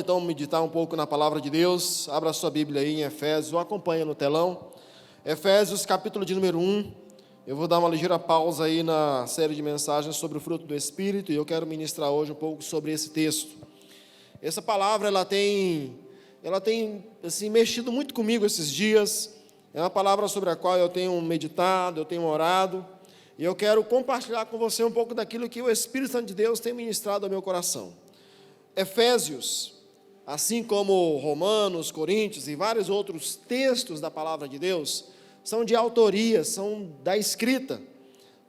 então meditar um pouco na palavra de Deus, abra a sua Bíblia aí em Efésios, ou acompanha no telão. Efésios, capítulo de número 1. Eu vou dar uma ligeira pausa aí na série de mensagens sobre o fruto do Espírito, e eu quero ministrar hoje um pouco sobre esse texto. Essa palavra, ela tem assim, mexido muito comigo esses dias. É uma palavra sobre a qual eu tenho meditado, eu tenho orado, e eu quero compartilhar com você um pouco daquilo que o Espírito Santo de Deus tem ministrado ao meu coração. Efésios, assim como Romanos, Coríntios e vários outros textos da palavra de Deus, são de autoria, são da escrita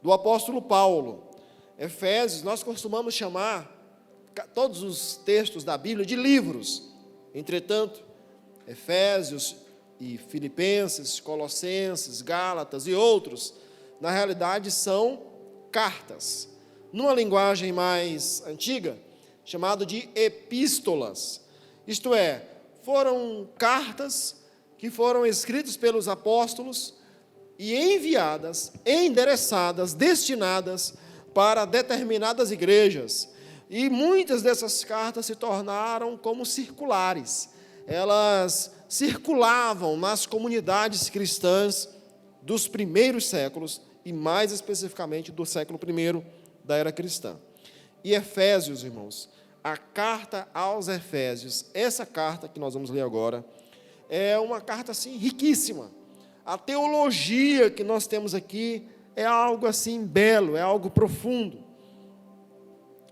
do apóstolo Paulo. Efésios, nós costumamos chamar todos os textos da Bíblia de livros. Entretanto, Efésios e Filipenses, Colossenses, Gálatas e outros, na realidade são cartas. Numa linguagem mais antiga, chamado de epístolas. Isto é, foram cartas que foram escritas pelos apóstolos e enviadas, endereçadas, destinadas para determinadas igrejas. E muitas dessas cartas se tornaram como circulares. Elas circulavam nas comunidades cristãs dos primeiros séculos e mais especificamente do século I da era cristã. E Efésios, irmãos, a carta aos Efésios, essa carta que nós vamos ler agora, é uma carta assim riquíssima. A teologia que nós temos aqui é algo assim belo, é algo profundo.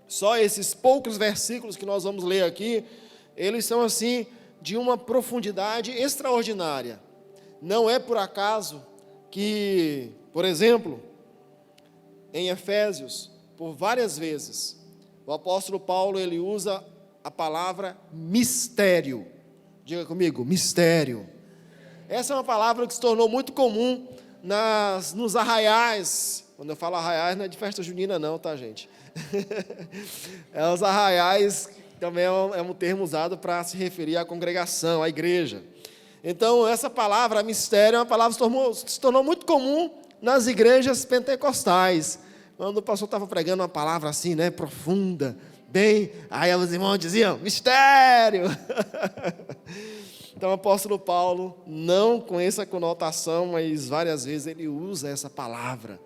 Só esses poucos versículos que nós vamos ler aqui, eles são assim de uma profundidade extraordinária. Não é por acaso que, por exemplo, em Efésios, por várias vezes, o apóstolo Paulo, ele usa a palavra mistério. Diga comigo, mistério. Essa é uma palavra que se tornou muito comum nos arraiais. Quando eu falo arraiais, não é de festa junina não, tá, gente? Os arraiais também é um termo usado para se referir à congregação, à igreja. Então, essa palavra, mistério, é uma palavra que se tornou muito comum nas igrejas pentecostais. Quando o pastor estava pregando uma palavra assim, né, profunda, bem, aí os irmãos diziam, mistério. Então o apóstolo Paulo, não com essa conotação, mas várias vezes ele usa essa palavra,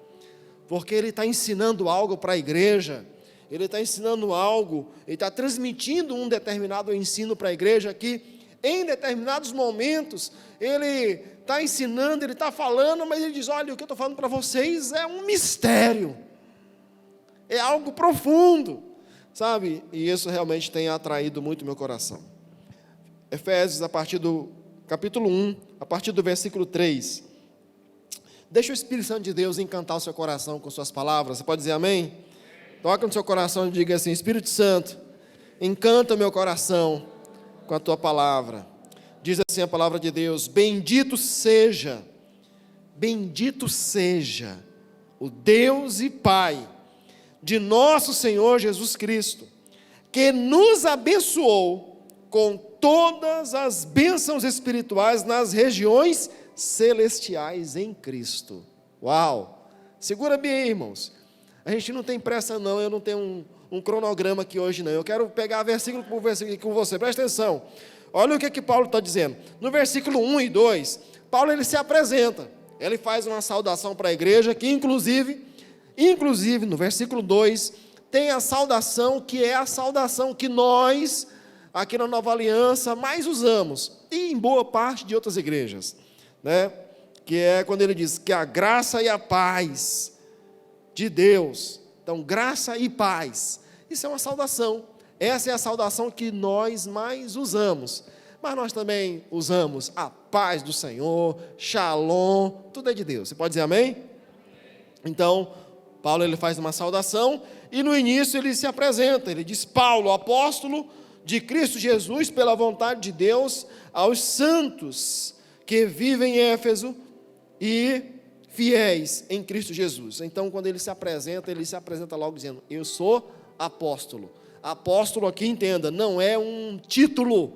porque ele está ensinando algo para a igreja, ele está ensinando algo, ele está transmitindo um determinado ensino para a igreja que, em determinados momentos, ele está ensinando, ele está falando, mas ele diz, olha, o que eu estou falando para vocês é um mistério. É algo profundo, sabe? E isso realmente tem atraído muito o meu coração. Efésios, a partir do capítulo 1, a partir do versículo 3. Deixa o Espírito Santo de Deus encantar o seu coração com suas palavras. Você pode dizer amém? Toca no seu coração e diga assim, Espírito Santo, encanta o meu coração com a tua palavra. Diz assim a palavra de Deus, bendito seja o Deus e Pai de nosso Senhor Jesus Cristo, que nos abençoou com todas as bênçãos espirituais nas regiões celestiais em Cristo. Uau! Segura bem aí, irmãos. A gente não tem pressa não, eu não tenho um cronograma aqui hoje não. Eu quero pegar versículo por versículo aqui com você. Presta atenção. Olha o que Paulo está dizendo. No versículo 1 e 2, Paulo ele se apresenta. Ele faz uma saudação para a igreja que inclusive, no versículo 2, tem a saudação que é a saudação que nós, aqui na Nova Aliança, mais usamos, e em boa parte de outras igrejas, né? Que é quando ele diz que a graça e a paz de Deus, então graça e paz, isso é uma saudação, essa é a saudação que nós mais usamos, mas nós também usamos a paz do Senhor, shalom, tudo é de Deus, você pode dizer amém? Então, Paulo ele faz uma saudação e no início ele se apresenta, ele diz, Paulo, apóstolo de Cristo Jesus, pela vontade de Deus, aos santos que vivem em Éfeso e fiéis em Cristo Jesus. Então, quando ele se apresenta logo dizendo, eu sou apóstolo. Apóstolo aqui, entenda, não é um título,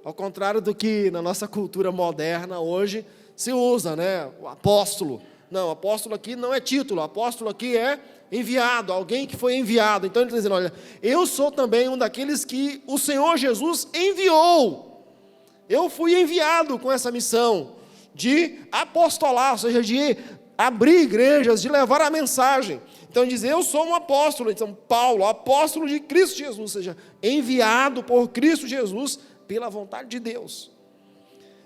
ao contrário do que na nossa cultura moderna hoje se usa, né? O apóstolo. Não, apóstolo aqui não é título, apóstolo aqui é enviado, alguém que foi enviado. Então ele está dizendo, olha, eu sou também um daqueles que o Senhor Jesus enviou. Eu fui enviado com essa missão de apostolar, ou seja, de abrir igrejas, de levar a mensagem. Então diz, eu sou um apóstolo, então Paulo, apóstolo de Cristo Jesus, ou seja, enviado por Cristo Jesus pela vontade de Deus.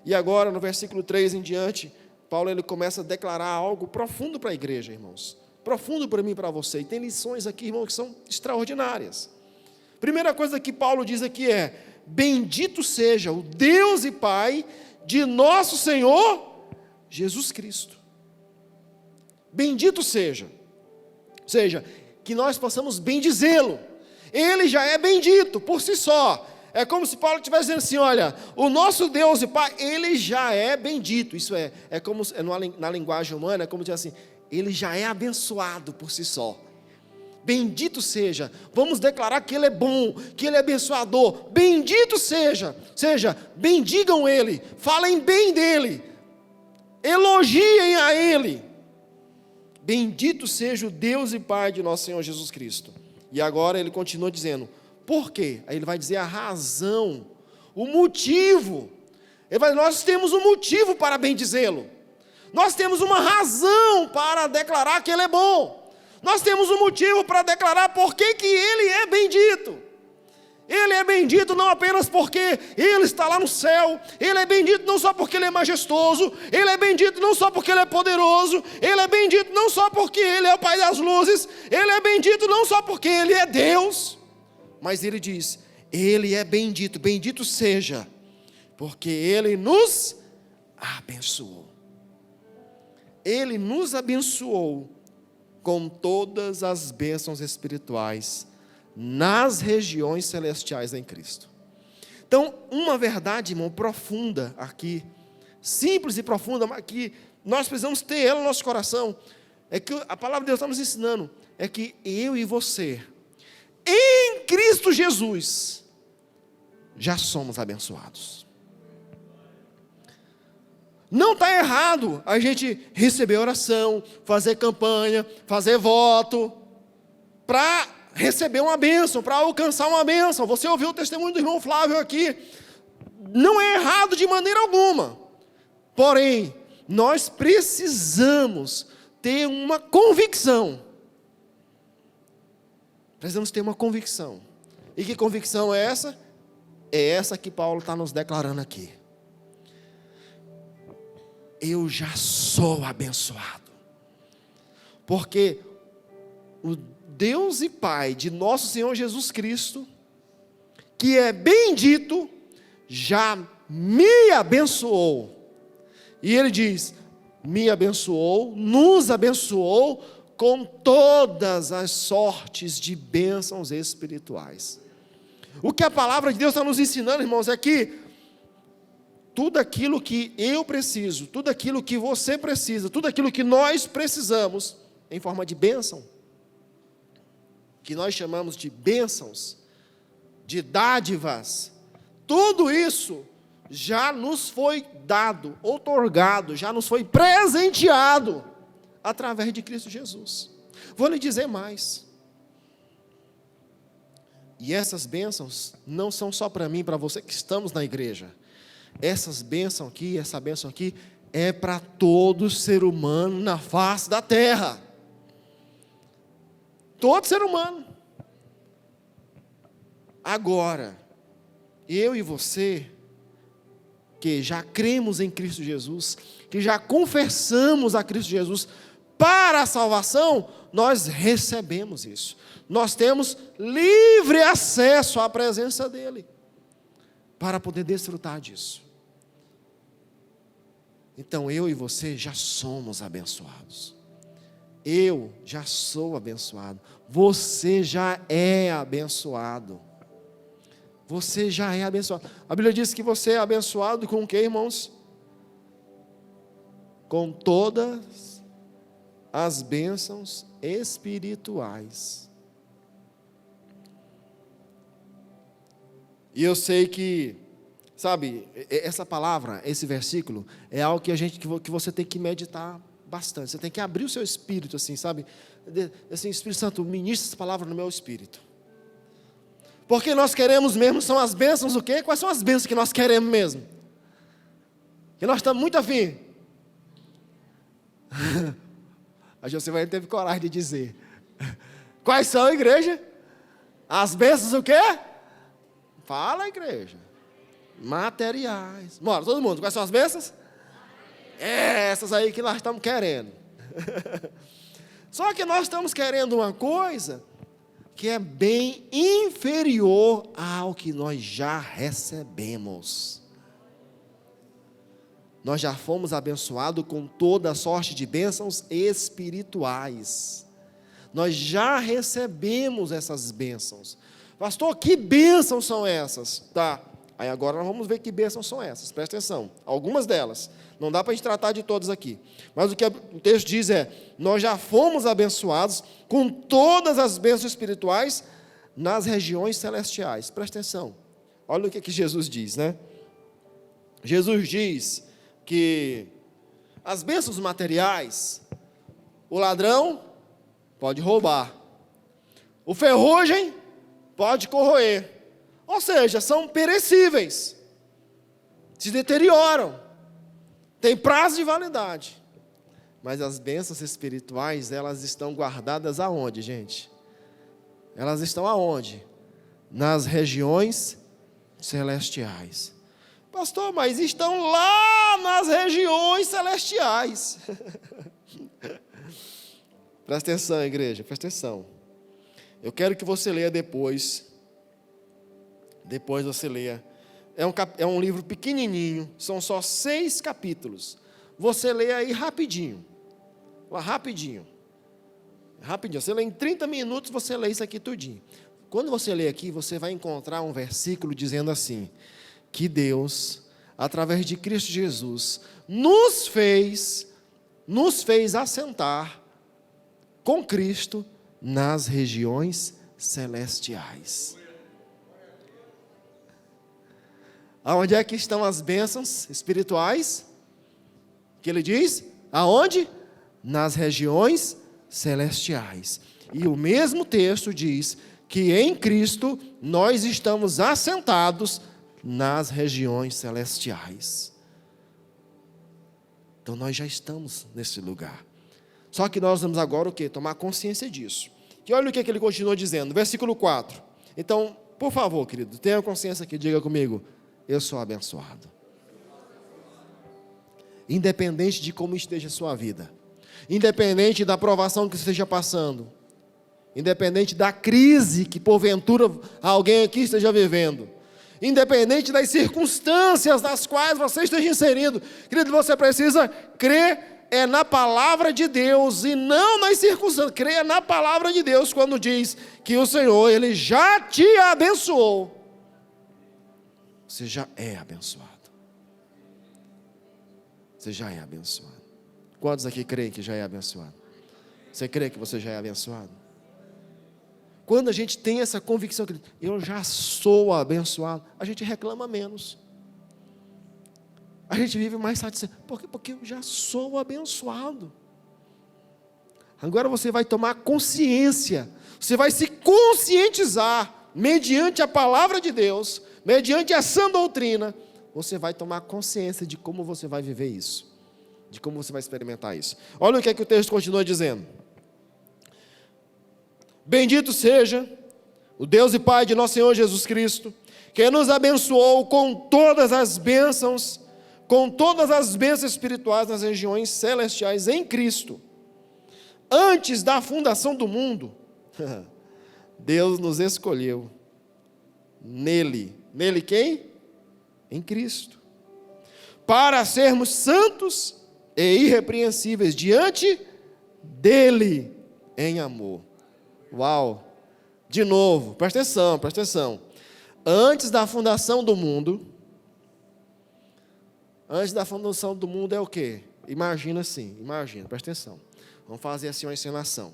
E agora no versículo 3 em diante, Paulo ele começa a declarar algo profundo para a igreja, irmãos. Profundo para mim e para você. E tem lições aqui, irmãos, que são extraordinárias. Primeira coisa que Paulo diz aqui é, bendito seja o Deus e Pai de nosso Senhor Jesus Cristo. Bendito seja. Ou seja, que nós possamos bendizê-lo. Ele já é bendito por si só. É como se Paulo estivesse dizendo assim, olha, o nosso Deus e Pai, ele já é bendito. Isso é como na linguagem humana, é como dizer assim, ele já é abençoado por si só. Bendito seja, vamos declarar que ele é bom, que ele é abençoador. Bendito seja, bendigam ele, falem bem dele, elogiem a ele. Bendito seja o Deus e Pai de nosso Senhor Jesus Cristo. E agora ele continua dizendo, por quê? Aí ele vai dizer a razão, o motivo. Ele vai dizer, nós temos um motivo para bendizê-lo. Nós temos uma razão para declarar que ele é bom. Nós temos um motivo para declarar por que ele é bendito. Ele é bendito não apenas porque ele está lá no céu, ele é bendito não só porque ele é majestoso, ele é bendito não só porque ele é poderoso, ele é bendito não só porque ele é o Pai das luzes, ele é bendito não só porque ele é Deus, mas ele diz, ele é bendito, bendito seja, porque ele nos abençoou. Ele nos abençoou com todas as bênçãos espirituais nas regiões celestiais em Cristo. Então, uma verdade, irmão, profunda aqui, simples e profunda, mas que nós precisamos ter ela no nosso coração, é que a palavra de Deus está nos ensinando, é que eu e você, em Cristo Jesus, já somos abençoados. Não está errado a gente receber oração, fazer campanha, fazer voto, para receber uma bênção, para alcançar uma bênção. Você ouviu o testemunho do irmão Flávio aqui. Não é errado de maneira alguma. Porém, nós precisamos ter uma convicção. Precisamos ter uma convicção. E que convicção é essa? É essa que Paulo está nos declarando aqui. Eu já sou abençoado. Porque o Deus e Pai de nosso Senhor Jesus Cristo, que é bendito, já me abençoou. E ele diz, me abençoou, nos abençoou com todas as sortes de bênçãos espirituais. O que a palavra de Deus está nos ensinando, irmãos, é que tudo aquilo que eu preciso, tudo aquilo que você precisa, tudo aquilo que nós precisamos, em forma de bênção, que nós chamamos de bênçãos, de dádivas, tudo isso já nos foi dado, outorgado, já nos foi presenteado, através de Cristo Jesus. Vou lhe dizer mais. E essas bênçãos não são só para mim e para você que estamos na igreja. Essas bênçãos aqui, essa bênção aqui, é para todo ser humano na face da terra. Todo ser humano. Agora, eu e você, que já cremos em Cristo Jesus, que já confessamos a Cristo Jesus para a salvação, nós recebemos isso. Nós temos livre acesso à presença dEle, para poder desfrutar disso. Então eu e você já somos abençoados. Eu já sou abençoado. Você já é abençoado. Você já é abençoado. A Bíblia diz que você é abençoado com o quê, irmãos? Com todas as bênçãos espirituais. E eu sei que, sabe, essa palavra, esse versículo, é algo que você tem que meditar bastante. Você tem que abrir o seu espírito, assim, sabe? Assim, Espírito Santo, ministra essa palavra no meu espírito. Porque nós queremos mesmo, são as bênçãos o quê? Quais são as bênçãos que nós queremos mesmo? Que nós estamos muito afim. A Josiane teve coragem de dizer. Quais são, igreja? As bênçãos o quê? Fala, igreja. Materiais. Bora, todo mundo, quais são as bênçãos? Essas aí que nós estamos querendo. Só que nós estamos querendo uma coisa que é bem inferior ao que nós já recebemos. Nós já fomos abençoados com toda a sorte de bênçãos espirituais. Nós já recebemos essas bênçãos. Pastor, que bênçãos são essas? Tá, aí agora nós vamos ver que bênçãos são essas. Presta atenção, algumas delas. Não dá para a gente tratar de todas aqui. Mas o que o texto diz é, nós já fomos abençoados com todas as bênçãos espirituais nas regiões celestiais. Presta atenção. Olha o que Jesus diz, né? Jesus diz que as bênçãos materiais, o ladrão pode roubar, o ferrugem pode corroer, ou seja, são perecíveis, se deterioram, tem prazo de validade. Mas as bênçãos espirituais, elas estão guardadas aonde, gente? Elas estão aonde? Nas regiões celestiais. Pastor, mas estão lá nas regiões celestiais. Presta atenção, igreja, presta atenção. Eu quero que você leia depois. Depois você leia. É um livro pequenininho, são só 6 capítulos. Você lê aí rapidinho. Rapidinho. Você lê em 30 minutos, você lê isso aqui tudinho. Quando você lê aqui, você vai encontrar um versículo dizendo assim, que Deus, através de Cristo Jesus, nos fez assentar com Cristo nas regiões celestiais. Aonde é que estão as bênçãos espirituais? Que ele diz? Aonde? Nas regiões celestiais. E o mesmo texto diz que em Cristo nós estamos assentados nas regiões celestiais. Então nós já estamos nesse lugar. Só que nós vamos agora o quê? Tomar consciência disso. E olha o que ele continua dizendo, versículo 4. Então, por favor, querido, tenha consciência aqui, diga comigo, eu sou abençoado. Independente de como esteja a sua vida, independente da provação que você esteja passando, independente da crise que porventura alguém aqui esteja vivendo, independente das circunstâncias nas quais você esteja inserido, querido, você precisa crer na palavra de Deus e não nas circunstâncias. Creia na palavra de Deus quando diz que o Senhor, Ele já te abençoou. Você já é abençoado. Você já é abençoado. Quantos aqui creem que já é abençoado? Você crê que você já é abençoado? Quando a gente tem essa convicção que eu já sou abençoado, a gente reclama menos. A gente vive mais satisfeito. Por quê? Porque eu já sou abençoado. Agora você vai tomar consciência. Você vai se conscientizar mediante a palavra de Deus, mediante a sã doutrina. Você vai tomar consciência de como você vai viver isso. De como você vai experimentar isso. Olha o que é que o texto continua dizendo. Bendito seja o Deus e Pai de nosso Senhor Jesus Cristo, que nos abençoou com todas as bênçãos espirituais nas regiões celestiais em Cristo. Antes da fundação do mundo, Deus nos escolheu nele. Nele quem? Em Cristo. Para sermos santos e irrepreensíveis diante dele em amor. Uau! De novo, presta atenção. Antes da fundação do mundo é o quê? Imagina, presta atenção. Vamos fazer assim uma encenação,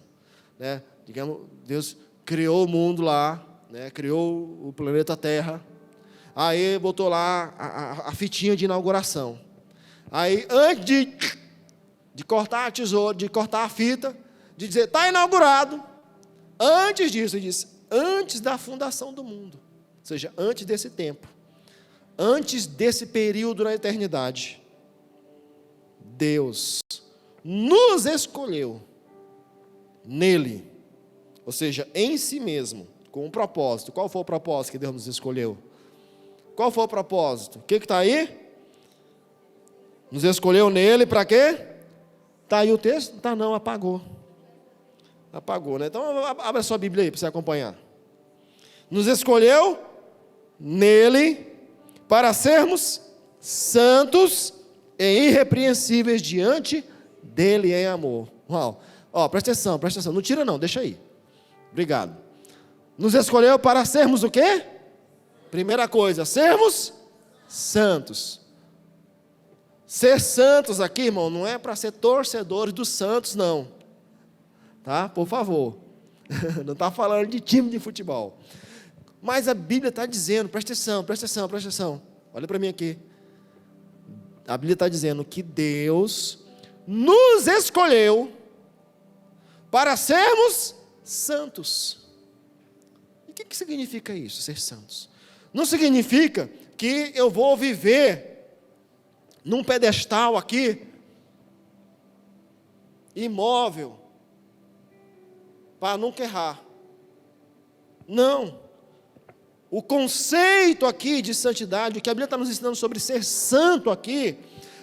né? Digamos, Deus criou o mundo lá, né? Criou o planeta Terra. Aí botou lá a fitinha de inauguração. Aí, antes de cortar a tesoura, de cortar a fita, de dizer, está inaugurado. Antes disso, ele disse, antes da fundação do mundo. Ou seja, antes desse tempo. Antes desse período na eternidade. Deus nos escolheu nele. Ou seja, em si mesmo. Com um propósito. Qual foi o propósito que Deus nos escolheu? Qual foi o propósito? O que está aí? Nos escolheu nele para quê? Está aí o texto? Tá não, apagou. Apagou, né? Então, abra sua Bíblia aí para você acompanhar. Nos escolheu nele para sermos santos e irrepreensíveis diante dele em amor. Uau. Ó, presta atenção. Não tira não, deixa aí. Obrigado. Nos escolheu para sermos o quê? Primeira coisa, sermos santos. Ser santos aqui, irmão, não é para ser torcedores dos santos, não. Tá? Por favor. Não está falando de time de futebol. Mas a Bíblia está dizendo, presta atenção. Olha para mim aqui. A Bíblia está dizendo que Deus nos escolheu para sermos santos. E o que significa isso, ser santos? Não significa que eu vou viver num pedestal aqui, imóvel, para nunca errar. Não. O conceito aqui de santidade, o que a Bíblia está nos ensinando sobre ser santo aqui,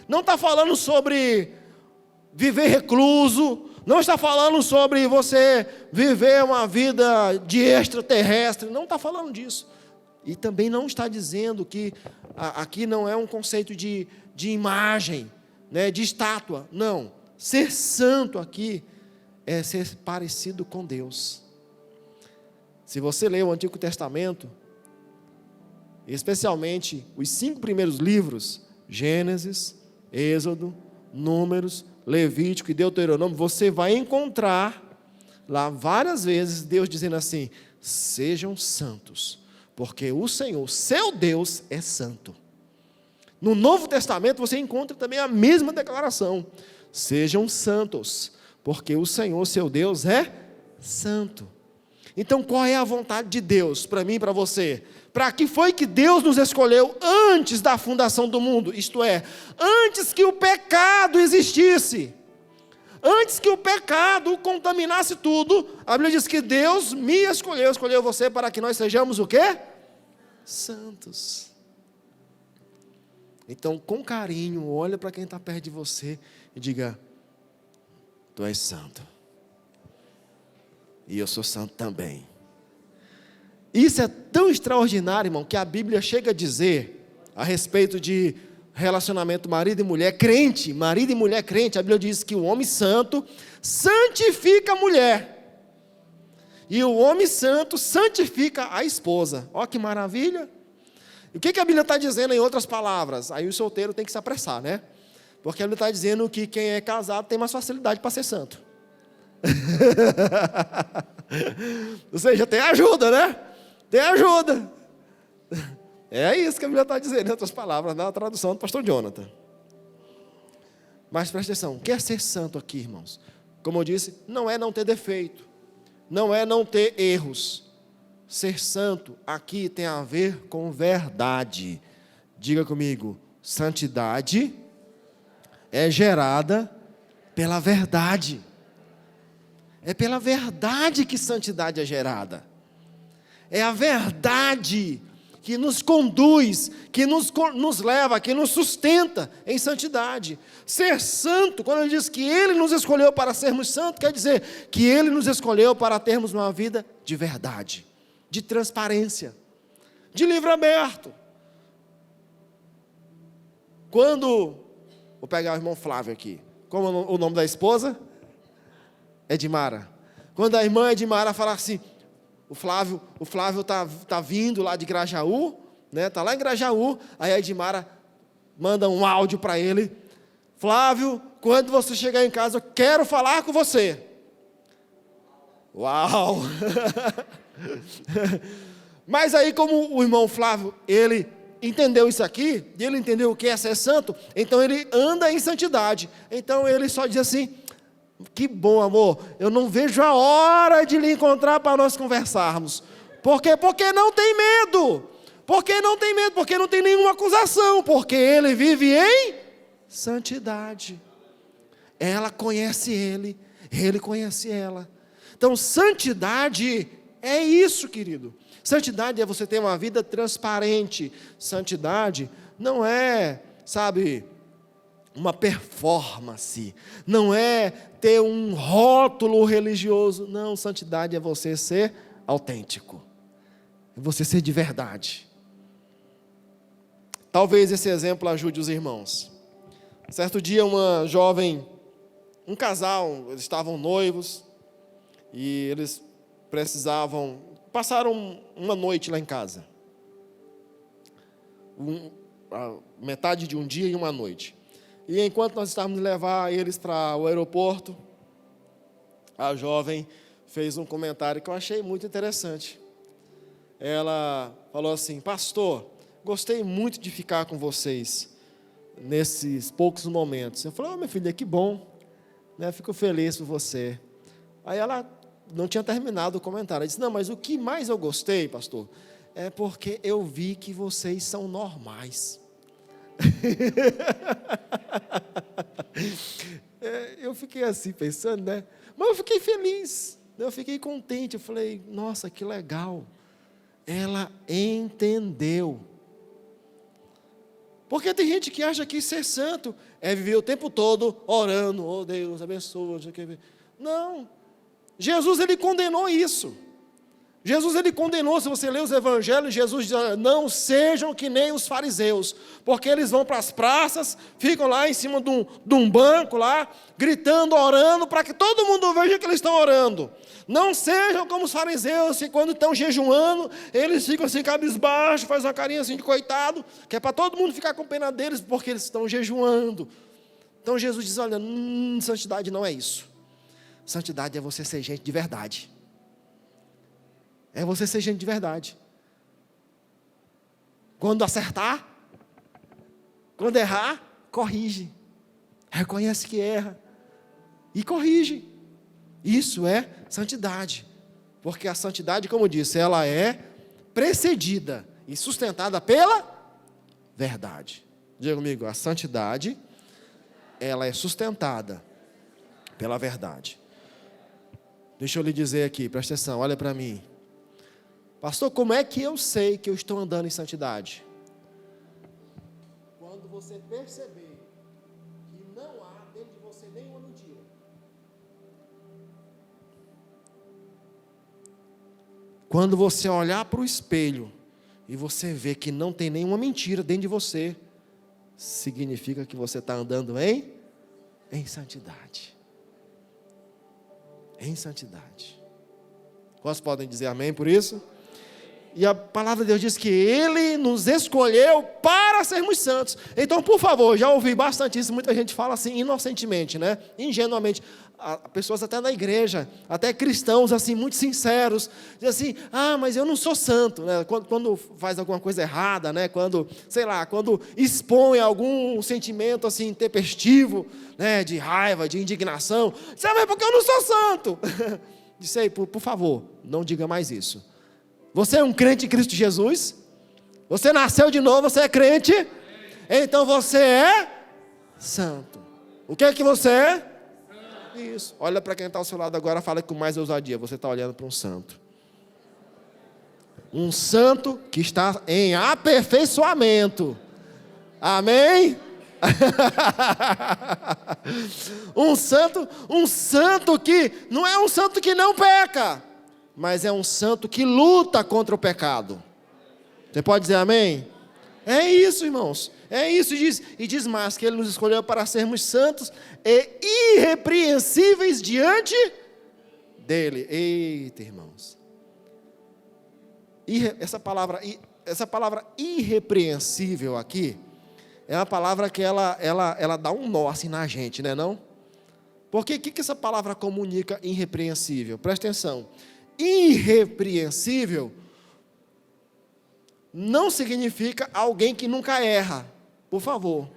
não está falando sobre viver recluso, não está falando sobre você viver uma vida de extraterrestre, não está falando disso. E também não está dizendo que aqui não é um conceito de imagem, né, de estátua. Não. Ser santo aqui é ser parecido com Deus. Se você ler o Antigo Testamento, especialmente os 5 primeiros livros, Gênesis, Êxodo, Números, Levítico e Deuteronômio, você vai encontrar lá várias vezes Deus dizendo assim, sejam santos, porque o Senhor, seu Deus, é santo. No Novo Testamento você encontra também a mesma declaração, sejam santos, porque o Senhor, seu Deus, é santo. Então qual é a vontade de Deus para mim e para você? Para que foi que Deus nos escolheu antes da fundação do mundo? Isto é, antes que o pecado existisse, antes que o pecado contaminasse tudo, a Bíblia diz que Deus me escolheu você para que nós sejamos o quê? Santos. Então, com carinho, olha para quem está perto de você e diga, tu és santo. E eu sou santo também. Isso é tão extraordinário, irmão, que a Bíblia chega a dizer a respeito de relacionamento marido e mulher crente, marido e mulher crente. A Bíblia diz que o homem santo santifica a mulher. E o homem santo santifica a esposa. Olha que maravilha. E o que a Bíblia está dizendo em outras palavras? Aí o solteiro tem que se apressar, né? Porque a Bíblia está dizendo que quem é casado tem mais facilidade para ser santo. Ou seja, tem ajuda, né? Tem ajuda. É isso que a Bíblia está dizendo, em outras palavras, na tradução do pastor Jonathan. Mas presta atenção, o que é ser santo aqui, irmãos? Como eu disse, não é não ter defeito, não é não ter erros. Ser santo aqui tem a ver com verdade. Diga comigo, santidade é gerada pela verdade. É pela verdade que santidade é gerada. É a verdade que nos conduz, que nos leva, que nos sustenta em santidade. Ser santo, quando ele diz que Ele nos escolheu para sermos santos, quer dizer que Ele nos escolheu para termos uma vida de verdade, de transparência, de livro aberto. Quando, vou pegar o irmão Flávio aqui, como é o nome da esposa? Edmara. Quando a irmã Edmara fala assim, o Flávio tá vindo lá de Grajaú, né? Tá lá em Grajaú, aí a Edmara manda um áudio para ele, Flávio, quando você chegar em casa, eu quero falar com você. Uau! Mas aí como o irmão Flávio, ele entendeu isso aqui, e ele entendeu o que é ser santo, então ele anda em santidade. Então ele só diz assim: que bom, amor, eu não vejo a hora de lhe encontrar para nós conversarmos. Por quê? Porque não tem medo. Porque não tem medo, porque não tem nenhuma acusação, porque ele vive em santidade. Ela conhece ele, ele conhece ela. Então, santidade é isso, querido. Santidade é você ter uma vida transparente. Santidade não é, sabe, uma performance. Não é ter um rótulo religioso. Não, santidade é você ser autêntico. É você ser de verdade. Talvez esse exemplo ajude os irmãos. Certo dia, uma jovem, um casal, eles estavam noivos e eles passaram uma noite lá em casa. Metade de um dia e uma noite. E enquanto nós estávamos levar eles para o aeroporto, a jovem fez um comentário que eu achei muito interessante. Ela falou assim: pastor, gostei muito de ficar com vocês nesses poucos momentos. Eu falei: minha filha, que bom, né? Fico feliz por você. Aí ela não tinha terminado o comentário. Ela disse: não, mas o que mais eu gostei, pastor, é porque eu vi que vocês são normais. Eu fiquei assim pensando, né? Mas eu fiquei feliz, eu fiquei contente. Eu falei: nossa, que legal. Ela entendeu. Porque tem gente que acha que ser santo é viver o tempo todo orando: oh Deus, abençoa. Não. Jesus, ele condenou isso. Jesus, ele condenou. Se você ler os evangelhos, Jesus diz: não sejam que nem os fariseus, porque eles vão para as praças, ficam lá em cima de um banco lá, gritando, orando, para que todo mundo veja que eles estão orando. Não sejam como os fariseus, que quando estão jejuando, eles ficam assim cabisbaixo, fazem uma carinha assim de coitado, que é para todo mundo ficar com pena deles, porque eles estão jejuando. Então Jesus diz: olha, santidade não é isso. Santidade é você ser gente de verdade. É você ser gente de verdade. Quando acertar, quando errar, corrige. Reconhece que erra e corrige. Isso é santidade. Porque a santidade, como eu disse, ela é precedida e sustentada pela verdade. Diga comigo: a santidade, ela é sustentada pela verdade. Deixa eu lhe dizer aqui, presta atenção, olha para mim. Pastor, como é que eu sei que eu estou andando em santidade? Quando você perceber que não há dentro de você nenhuma mentira. Quando você olhar para o espelho e você ver que não tem nenhuma mentira dentro de você, significa que você está andando em santidade. Em santidade. Quantos podem dizer amém por isso? E a palavra de Deus diz que Ele nos escolheu para sermos santos. Então, por favor, já ouvi bastante isso. Muita gente fala assim, inocentemente, né? Ingenuamente. Pessoas até na igreja, até cristãos assim, muito sinceros, dizem assim: mas eu não sou santo, né? Quando faz alguma coisa errada, né? Quando expõe algum sentimento assim, intempestivo, né? De raiva, de indignação, mas porque eu não sou santo? Disse aí, por favor, não diga mais isso. Você é um crente em Cristo Jesus? Você nasceu de novo, você é crente? Então você é santo. O que é que você é? Isso. Olha para quem está ao seu lado agora, fala com mais ousadia. Você está olhando para um santo. Um santo que está em aperfeiçoamento. Amém? Um santo que não é um santo que não peca, mas é um santo que luta contra o pecado. Você pode dizer amém? É isso, irmãos. É isso. E diz mais, que Ele nos escolheu para sermos santos e irrepreensíveis diante dEle. Eita, irmãos. Essa palavra irrepreensível aqui, é uma palavra que ela dá um nó assim na gente, né não? Porque o que essa palavra comunica, irrepreensível? Presta atenção. Irrepreensível não significa alguém que nunca erra, por favor.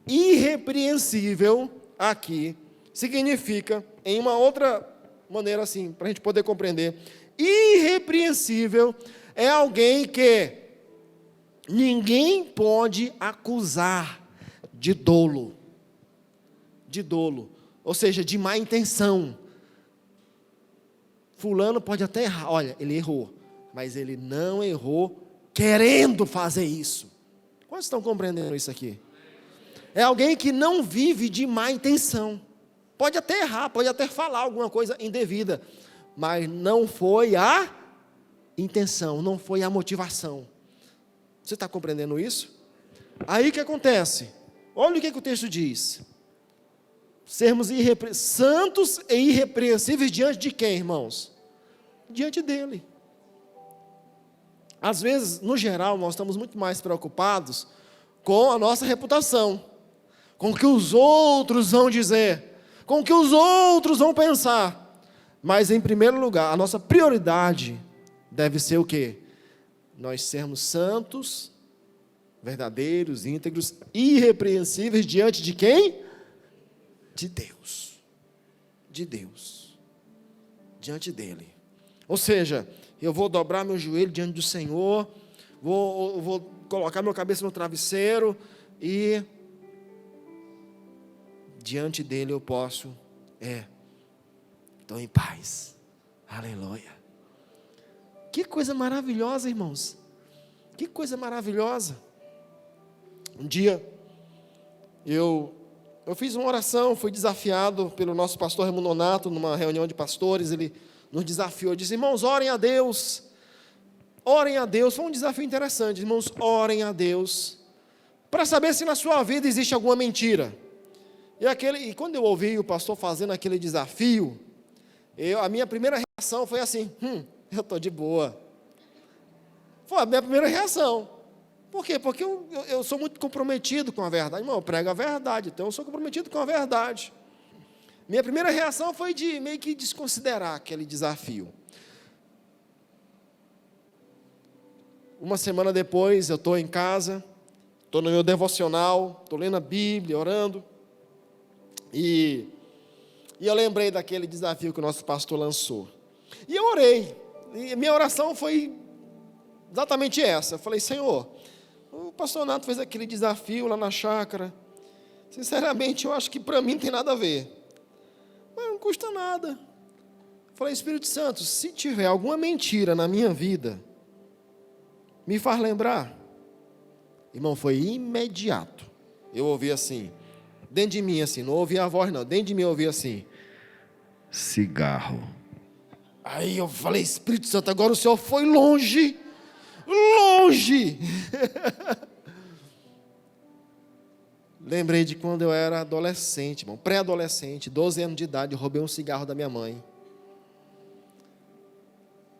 Irrepreensível aqui significa, em uma outra maneira assim, para a gente poder compreender, irrepreensível é alguém que ninguém pode acusar de dolo, ou seja, de má intenção. Fulano pode até errar, olha, ele errou, mas ele não errou querendo fazer isso. Quantos estão compreendendo isso aqui? É alguém que não vive de má intenção. Pode até errar, pode até falar alguma coisa indevida, mas não foi a intenção, não foi a motivação. Você está compreendendo isso? Aí o que acontece? Olha o que o texto diz. Sermos santos e irrepreensíveis diante de quem, irmãos? Diante dele. Às vezes, no geral, nós estamos muito mais preocupados com a nossa reputação, com o que os outros vão dizer, com o que os outros vão pensar. Mas, em primeiro lugar, a nossa prioridade deve ser o quê? Nós sermos santos, verdadeiros, íntegros, irrepreensíveis diante de quem? De Deus. De Deus. Diante dele. Ou seja, eu vou dobrar meu joelho diante do Senhor, vou colocar minha cabeça no travesseiro e diante dele eu posso, estou em paz. Aleluia. Que coisa maravilhosa, irmãos. Que coisa maravilhosa. Um dia, eu fiz uma oração, fui desafiado pelo nosso pastor Raimundo Nonato, numa reunião de pastores, ele nos desafiou, disse, irmãos, orem a Deus, foi um desafio interessante, irmãos, orem a Deus, para saber se na sua vida existe alguma mentira. E quando eu ouvi o pastor fazendo aquele desafio, a minha primeira reação foi assim, eu estou de boa. Foi a minha primeira reação. Por quê? Porque eu sou muito comprometido com a verdade. Irmão, eu prego a verdade, então eu sou comprometido com a verdade. Minha primeira reação foi de meio que desconsiderar aquele desafio. Uma semana depois, eu estou em casa, estou no meu devocional, estou lendo a Bíblia, orando, e eu lembrei daquele desafio que o nosso pastor lançou. E eu orei, e minha oração foi exatamente essa. Eu falei, Senhor, o pastor Nato fez aquele desafio lá na chácara. Sinceramente, eu acho que para mim não tem nada a ver. Mas não custa nada. Eu falei, Espírito Santo, se tiver alguma mentira na minha vida, me faz lembrar. Irmão, foi imediato. Eu ouvi assim, dentro de mim assim, não ouvi a voz não, dentro de mim eu ouvi assim, cigarro. Aí eu falei, Espírito Santo, agora o Senhor foi longe. Lembrei de quando eu era adolescente, irmão, pré-adolescente, 12 anos de idade, eu roubei um cigarro da minha mãe.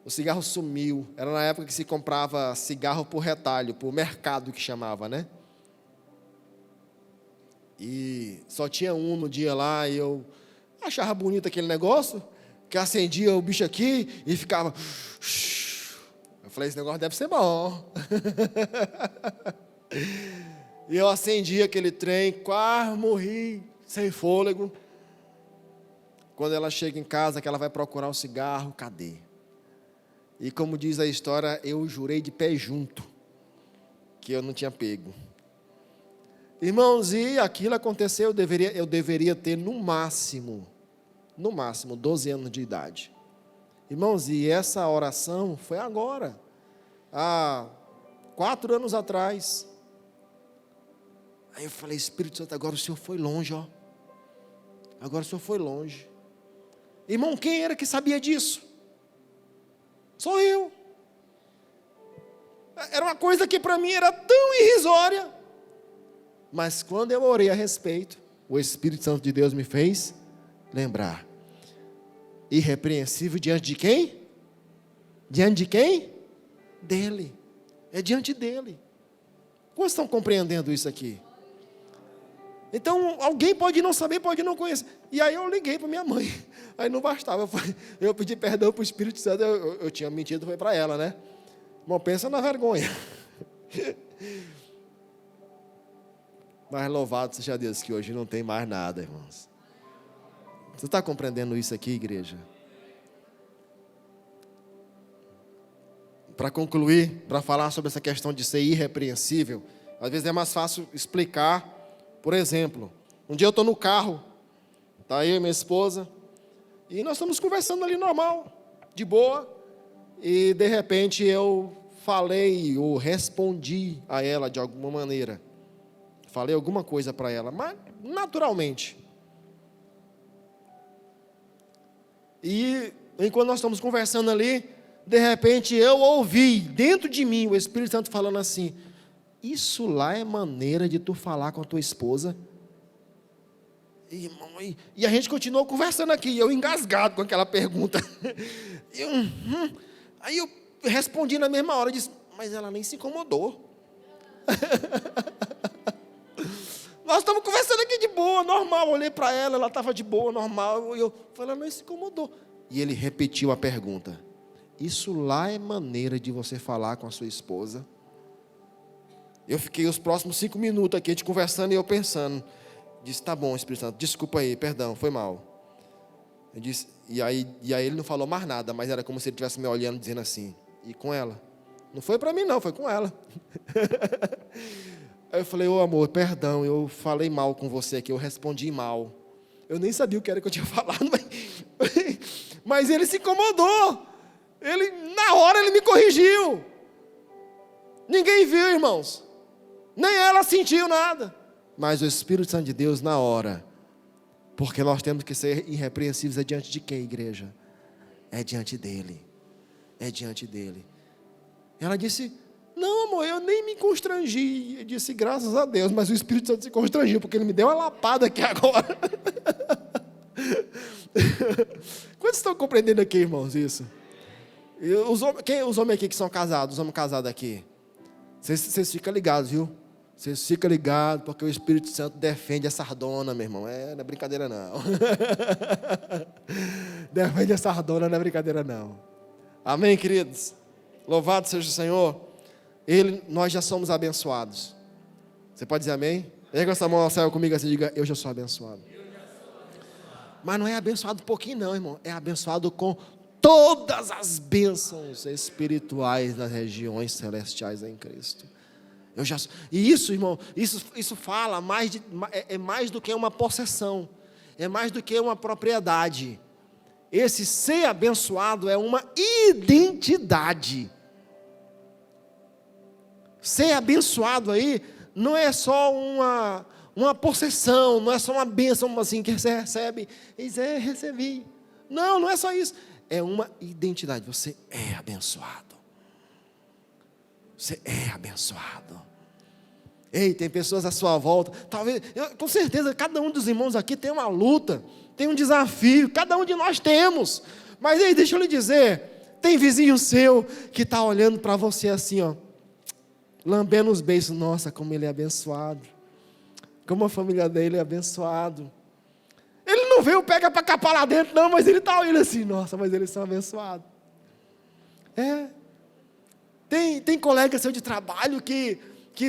O cigarro sumiu. Era na época que se comprava cigarro por retalho, por mercado que chamava, né? E só tinha um no dia lá, e eu achava bonito aquele negócio, que acendia o bicho aqui e ficava... Eu falei, esse negócio deve ser bom. E eu acendi aquele trem, quase morri, sem fôlego. Quando ela chega em casa, que ela vai procurar o cigarro, cadê? E como diz a história, eu jurei de pé junto, que eu não tinha pego. Irmãos, e aquilo aconteceu, eu deveria ter no máximo 12 anos de idade. Irmãos, e essa oração foi agora, há 4 anos atrás. Aí eu falei, Espírito Santo, agora o Senhor foi longe, ó. Agora o Senhor foi longe. Irmão, quem era que sabia disso? Só eu. Era uma coisa que para mim era tão irrisória. Mas quando eu orei a respeito, o Espírito Santo de Deus me fez lembrar. Irrepreensível diante de quem? Diante de quem? Dele. É diante dele. Como estão compreendendo isso aqui? Então, alguém pode não saber, pode não conhecer. E aí eu liguei para minha mãe. Aí não bastava. Eu pedi perdão para o Espírito Santo. Eu tinha mentido, foi para ela, né? Irmão, pensa na vergonha. Mas louvado seja Deus que hoje não tem mais nada, irmãos. Você está compreendendo isso aqui, igreja? Para concluir, para falar sobre essa questão de ser irrepreensível, às vezes é mais fácil explicar. Por exemplo, um dia eu estou no carro, tá eu e minha esposa, e nós estamos conversando ali normal, de boa, e de repente eu falei ou respondi a ela de alguma maneira. Falei alguma coisa para ela, mas naturalmente. E enquanto nós estamos conversando ali, de repente eu ouvi dentro de mim o Espírito Santo falando assim: isso lá é maneira de tu falar com a tua esposa? E a gente continuou conversando aqui, eu engasgado com aquela pergunta. Aí eu respondi na mesma hora, disse: mas ela nem se incomodou. Nós estamos conversando aqui de boa, normal. Olhei para ela, ela estava de boa, normal. E eu falei: ela nem se incomodou. E ele repetiu a pergunta: isso lá é maneira de você falar com a sua esposa? Eu fiquei os próximos 5 minutos aqui, a gente conversando e eu pensando. Disse: tá bom, Espírito Santo, desculpa aí, perdão, foi mal. Eu disse, e aí ele não falou mais nada, mas era como se ele estivesse me olhando, dizendo assim: e com ela? Não foi para mim não, foi com ela. Aí eu falei: ô amor, perdão, eu falei mal com você aqui, eu respondi mal. Eu nem sabia o que era que eu tinha falado, mas ele se incomodou. Na hora ele me corrigiu. Ninguém viu, irmãos. Nem ela sentiu nada. Mas o Espírito Santo de Deus na hora. Porque nós temos que ser irrepreensíveis. É diante de quem, igreja? É diante dele. É diante dele. Ela disse: não, amor, eu nem me constrangi. Eu disse: graças a Deus. Mas o Espírito Santo se constrangiu, porque ele me deu uma lapada aqui agora. Quantos estão compreendendo aqui, irmãos, isso? Os homens aqui que são casados, os homens casados aqui, vocês ficam ligados, viu? Vocês ficam ligados, porque o Espírito Santo defende a sardona, meu irmão. Não é brincadeira não. Defende a sardona, não é brincadeira não. Amém, queridos? Louvado seja o Senhor. Nós já somos abençoados. Você pode dizer amém? Erga essa mão ao céu comigo assim, diga: eu já sou abençoado. Mas não é abençoado um pouquinho não, irmão. É abençoado com todas as bênçãos espirituais nas regiões celestiais em Cristo. E isso, irmão, isso fala é mais do que uma possessão, é mais do que uma propriedade. Esse ser abençoado é uma identidade. Ser abençoado aí não é só uma possessão, não é só uma bênção assim que você recebe e diz: recebi. Não é só isso. É uma identidade. Você é abençoado. Você é abençoado. Ei, tem pessoas à sua volta. Talvez, com certeza, cada um dos irmãos aqui tem uma luta, tem um desafio. Cada um de nós temos. Mas ei, deixa eu lhe dizer, tem vizinho seu que está olhando para você assim, ó, lambendo os beiços. Nossa, como ele é abençoado. Como a família dele é abençoado. Ele não veio pega para capar lá dentro, não, mas ele está olhando assim: nossa, mas eles são abençoados. Tem colega seu de trabalho que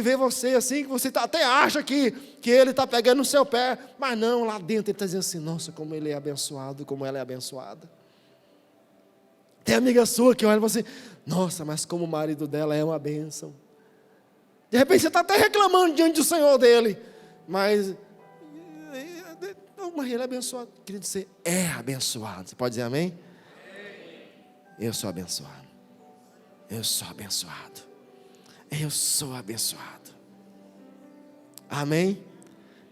vê você assim, que você até acha que ele está pegando no seu pé, mas não, lá dentro ele está dizendo assim: nossa, como ele é abençoado, como ela é abençoada. Tem amiga sua que olha e fala assim: nossa, mas como o marido dela é uma bênção. De repente você está até reclamando diante do Senhor dele, mas ele é abençoado. Querido, você é abençoado. Você pode dizer amém? Eu sou abençoado. Eu sou abençoado. Eu sou abençoado. Amém?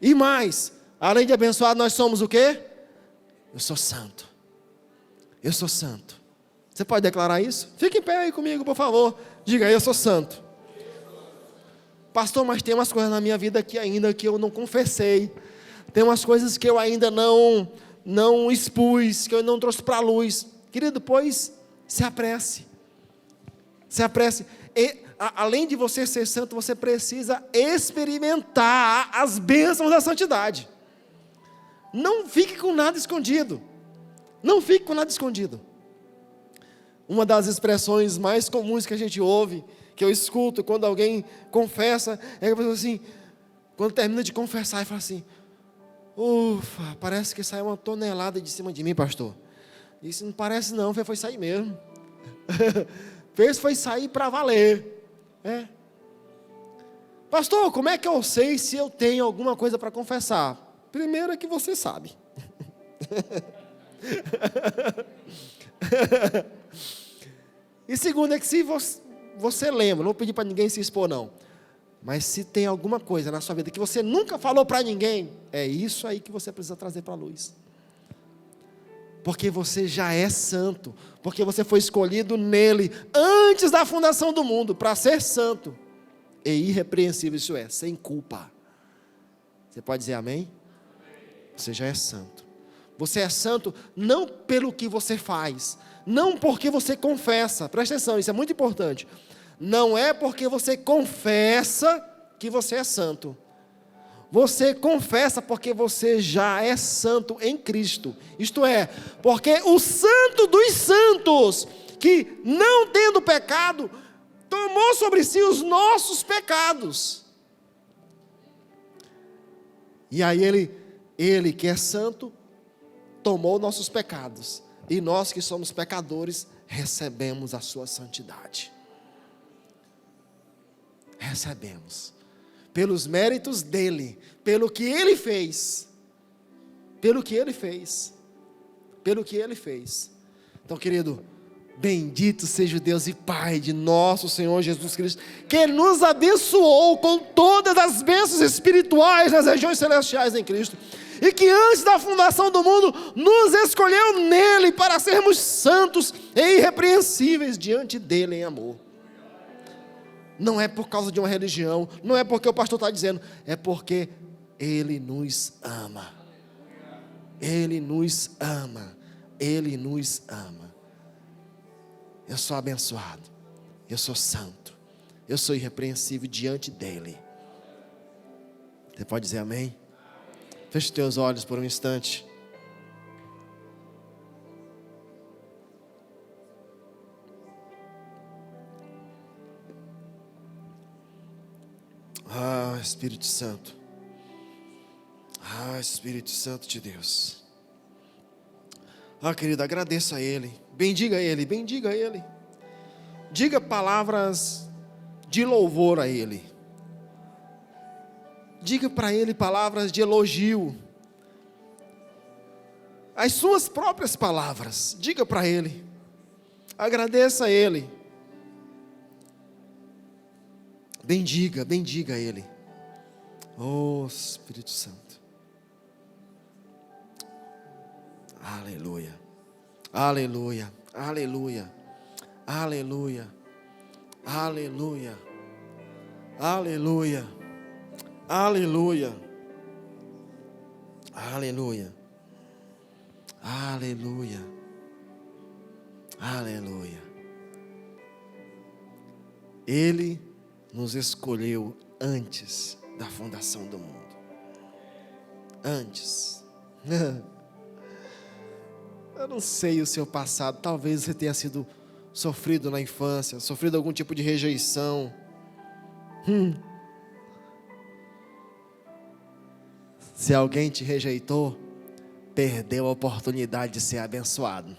E mais, além de abençoado, nós somos o quê? Eu sou santo. Eu sou santo. Você pode declarar isso? Fique em pé aí comigo, por favor. Diga aí: eu sou santo. Pastor, mas tem umas coisas na minha vida aqui ainda que eu não confessei. Tem umas coisas que eu ainda não expus, que eu não trouxe para a luz. Querido, pois, se apresse. Se apresse. Além de você ser santo, você precisa experimentar as bênçãos da santidade. Não fique com nada escondido. Não fique com nada escondido. Uma das expressões mais comuns que a gente ouve, que eu escuto quando alguém confessa, é que a pessoa assim, quando termina de confessar, e fala assim: ufa, parece que saiu uma tonelada de cima de mim, pastor. Isso não parece não, foi sair mesmo. Fez foi sair para valer. Pastor, como é que eu sei se eu tenho alguma coisa para confessar? Primeiro é que você sabe. E segundo é que se você lembra, não vou pedir para ninguém se expor não, mas se tem alguma coisa na sua vida que você nunca falou para ninguém, é isso aí que você precisa trazer para a luz. Porque você já é santo, porque você foi escolhido nele, antes da fundação do mundo, para ser santo, e irrepreensível, isso é, sem culpa. Você pode dizer amém? Você já é santo. Você é santo não pelo que você faz, não porque você confessa, presta atenção, isso é muito importante. Não é porque você confessa que você é santo. Você confessa porque você já é santo em Cristo. Isto é, porque o santo dos santos, que não tendo pecado, tomou sobre si os nossos pecados. E aí ele que é santo, tomou nossos pecados. E nós que somos pecadores, recebemos a sua santidade. Recebemos. Pelos méritos dele, pelo que ele fez. Pelo que ele fez. Pelo que ele fez. Então, querido, bendito seja o Deus e Pai de nosso Senhor Jesus Cristo, que nos abençoou com todas as bênçãos espirituais nas regiões celestiais em Cristo, e que antes da fundação do mundo, nos escolheu nele para sermos santos e irrepreensíveis diante dele em amor. Não é por causa de uma religião, não é porque o pastor está dizendo, é porque ele nos ama. Ele nos ama. Ele nos ama. Eu sou abençoado, eu sou santo, eu sou irrepreensível diante dele. Você pode dizer amém? Feche os teus olhos por um instante. Ah, Espírito Santo. Ah, Espírito Santo de Deus. Ah, querido, agradeça a Ele. Bendiga Ele, bendiga Ele. Diga palavras de louvor a Ele. Diga para Ele palavras de elogio. As suas próprias palavras. Diga para Ele. Agradeça a Ele. Bendiga, bendiga Ele. Oh, Espírito Santo. Aleluia. Aleluia. Aleluia. Aleluia. Aleluia. Aleluia. Aleluia. Aleluia. Aleluia. Aleluia. Ele nos escolheu antes da fundação do mundo. Antes. Eu não sei o seu passado. Talvez você tenha sido sofrido na infância, sofrido algum tipo de rejeição. Se alguém te rejeitou, perdeu a oportunidade de ser abençoado.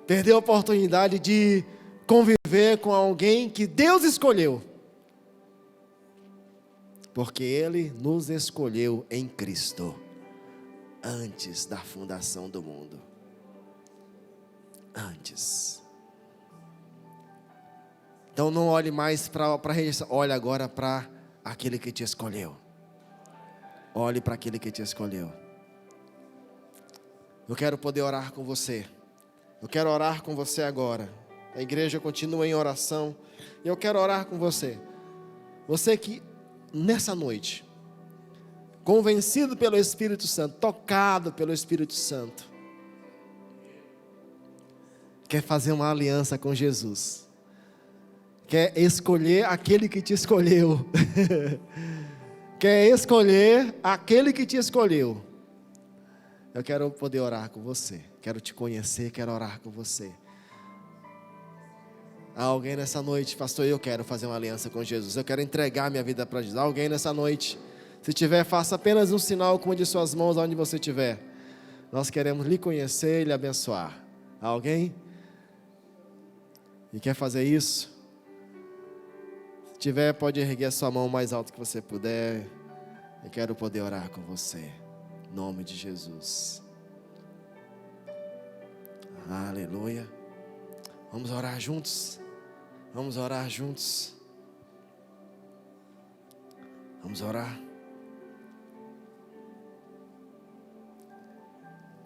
Perdeu a oportunidade de conviver com alguém que Deus escolheu. Porque Ele nos escolheu em Cristo, antes da fundação do mundo. Antes. Então não olhe mais para a rejeição, olhe agora para aquele que te escolheu. Olhe para aquele que te escolheu. Eu quero poder orar com você. Eu quero orar com você agora. A igreja continua em oração. E eu quero orar com você. Você que nessa noite, convencido pelo Espírito Santo, tocado pelo Espírito Santo, quer fazer uma aliança com Jesus. Quer escolher aquele que te escolheu. Quer escolher aquele que te escolheu. Eu quero poder orar com você. Quero te conhecer, quero orar com você. Há alguém nessa noite, pastor, eu quero fazer uma aliança com Jesus, eu quero entregar minha vida para Jesus. Há alguém nessa noite? Se tiver, faça apenas um sinal com uma de suas mãos onde você estiver. Nós queremos lhe conhecer e lhe abençoar. Há alguém? E quer fazer isso? Se tiver, pode erguer a sua mão o mais alto que você puder. Eu quero poder orar com você. Em nome de Jesus. Aleluia. Vamos orar juntos? Vamos orar juntos. Vamos orar.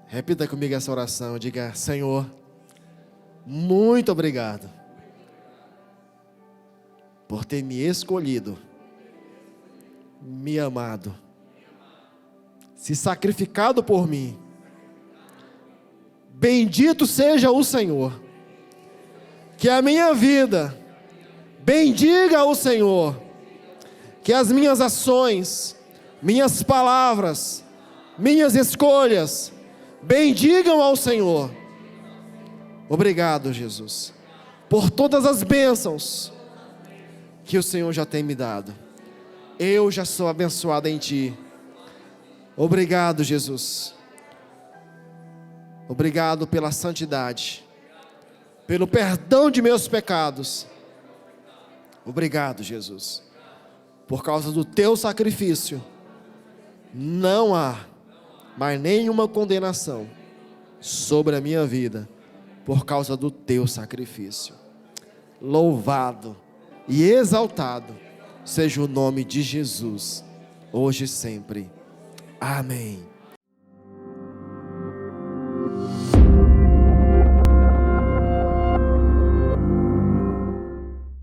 Repita comigo essa oração. Diga: Senhor, muito obrigado por ter me escolhido, me amado, se sacrificado por mim. Bendito seja o Senhor. Que a minha vida bendiga o Senhor. Que as minhas ações, minhas palavras, minhas escolhas bendigam ao Senhor. Obrigado, Jesus, por todas as bênçãos que o Senhor já tem me dado. Eu já sou abençoado em Ti. Obrigado, Jesus. Obrigado pela santidade, pelo perdão de meus pecados. Obrigado, Jesus. Por causa do Teu sacrifício, não há mais nenhuma condenação sobre a minha vida, por causa do Teu sacrifício. Louvado e exaltado seja o nome de Jesus, hoje e sempre. Amém.